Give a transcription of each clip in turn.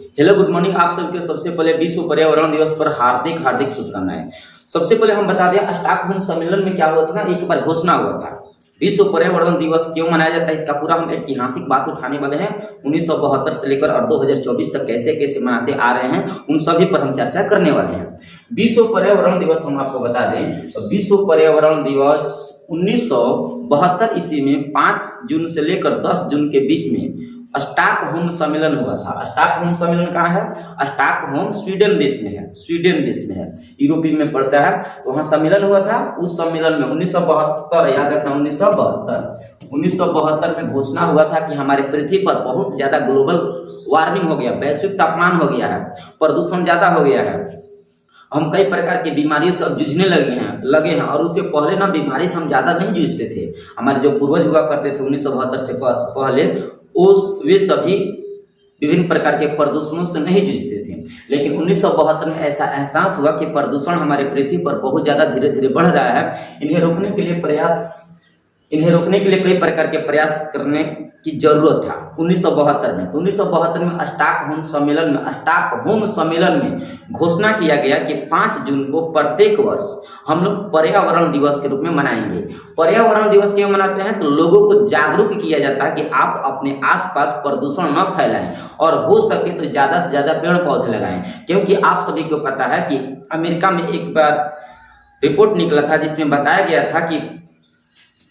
Hello good morning. आप सबके सबसे पहले विश्व पर्यावरण दिवस पर हार्दिक हार्दिक शुभकामनाएं। सबसे पहले हम बता दें स्टॉकहोम सम्मेलन में क्या हुआ था ना, एक बार घोषणा हुआ था विश्व पर्यावरण दिवस क्यों मनाया जाता है, इसका पूरा हम ऐतिहासिक बात उठाने वाले हैं। 1972 से लेकर और 2024 तक कैसे कैसे मनाते आ रहे हैं उन सभी पर हम चर्चा करने वाले हैं। विश्व पर्यावरण दिवस हम आपको बता दें तो विश्व पर्यावरण दिवस 1972 ईस्वी में 5 जून से लेकर 10 जून के बीच में स्टॉकहोम सम्मेलन हुआ था। स्टॉकहोम सम्मेलन कहाँ है? स्टॉकहोम स्वीडन देश में है, स्वीडन देश में है, यूरोपीय में पड़ता है। तो वहाँ सम्मेलन हुआ था। उस सम्मेलन में 1972, याद रखना 1972 में घोषणा हुआ था कि हमारे पृथ्वी पर बहुत ज्यादा ग्लोबल वार्मिंग हो गया, वैश्विक तापमान हो गया है, प्रदूषण ज्यादा हो गया है, हम कई प्रकार की बीमारियों से जूझने लगे हैं। और उससे पहले ना बीमारी से हम ज्यादा नहीं जूझते थे। हमारे जो पूर्वज हुआ करते थे 1972 से पहले वे सभी विभिन्न प्रकार के प्रदूषणों से नहीं जूझते थे। लेकिन 1972 में ऐसा एहसास हुआ कि प्रदूषण हमारे पृथ्वी पर बहुत ज्यादा धीरे धीरे बढ़ रहा है। इन्हें रोकने के लिए कई प्रकार के प्रयास करने की जरूरत था 1972 में। तो 1972 में स्टॉकहोम सम्मेलन में घोषणा किया गया कि 5 जून को प्रत्येक वर्ष हम लोग पर्यावरण दिवस के रूप में मनाएंगे। पर्यावरण दिवस क्यों मनाते हैं? तो लोगों को जागरूक किया जाता है कि आप अपने आसपास प्रदूषण न फैलाएं और हो सके तो ज्यादा से ज्यादा पेड़ पौधे लगाएं। क्योंकि आप सभी को पता है कि अमेरिका में एक बार रिपोर्ट निकला था जिसमें बताया गया था कि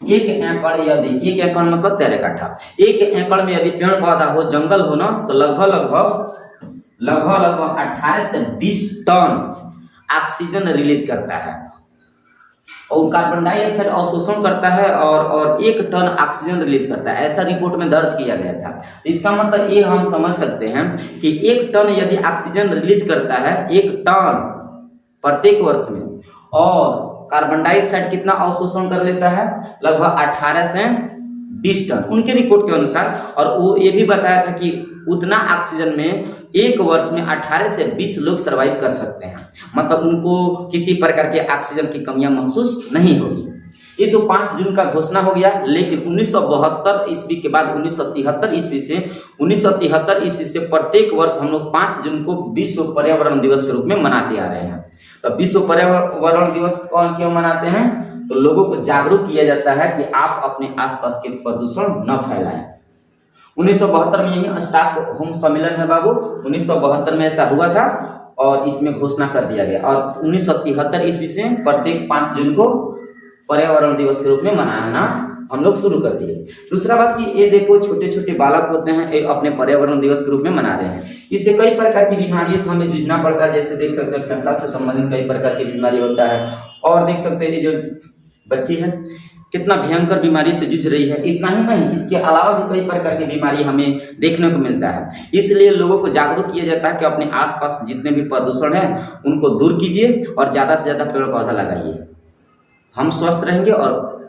एक एकड़ मतलब 13 कट्ठा, 1 एकड़ में यदि पेड़ पौधा हो, जंगल हो ना, तो लगभग 18 से 20 टन ऑक्सीजन रिलीज करता है और कार्बन डाइऑक्साइड अवशोषण करता है और 1 टन ऑक्सीजन रिलीज करता है। ऐसा रिपोर्ट में दर्ज किया गया था। इसका मतलब ये हम समझ सकते हैं कि 1 टन यदि ऑक्सीजन रिलीज करता है, 1 टन प्रत्येक वर्ष में, और कार्बन डाइऑक्साइड कितना अवशोषण कर लेता है? लगभग 18 से 20 टन उनके रिपोर्ट के अनुसार। और वो ये भी बताया था कि उतना ऑक्सीजन में एक वर्ष में 18 से 20 लोग सर्वाइव कर सकते हैं। मतलब उनको किसी प्रकार के ऑक्सीजन की कमियां महसूस नहीं होगी। ये तो 5 जून का घोषणा हो गया। लेकिन 1972 ईस्वी के बाद 1973 ईस्वी से प्रत्येक वर्ष हम लोग 5 जून को विश्व पर्यावरण दिवस के रूप में मनाते आ रहे हैं। तो विश्व पर्यावरण दिवस कौन क्यों मनाते हैं? तो लोगों को जागरूक किया जाता है कि आप अपने आसपास के प्रदूषण न फैलाएं। 1972 में यही स्टॉकहोम सम्मेलन है बाबू। 1972 में ऐसा हुआ था और इसमें घोषणा कर दिया गया। और 1973 ईस्वी से प्रत्येक 5 जून को पर्यावरण दिवस के रूप में मनाना हम लोग शुरू कर दिए। दूसरा बात कि ये देखो छोटे छोटे बालक होते हैं, ये अपने पर्यावरण दिवस के रूप में मना रहे हैं। इससे कई प्रकार की बीमारियों से हमें जूझना पड़ता है। जैसे देख सकते हैं ठंडा से संबंधित कई प्रकार की बीमारी होता है। और देख सकते हैं ये जो बच्ची है कितना भयंकर बीमारी से जूझ रही है। इतना ही नहीं, इसके अलावा भी कई प्रकार की बीमारी हमें देखने को मिलता है। इसलिए लोगों को जागरूक किया जाता है कि अपने आसपास जितने भी प्रदूषण है उनको दूर कीजिए और ज्यादा से ज्यादा पेड़ पौधा लगाइए। हम स्वस्थ रहेंगे और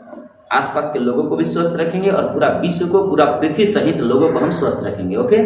आसपास के लोगों को भी स्वस्थ रखेंगे और पूरा विश्व को, पूरा पृथ्वी सहित लोगों को हम स्वस्थ रखेंगे। ओके।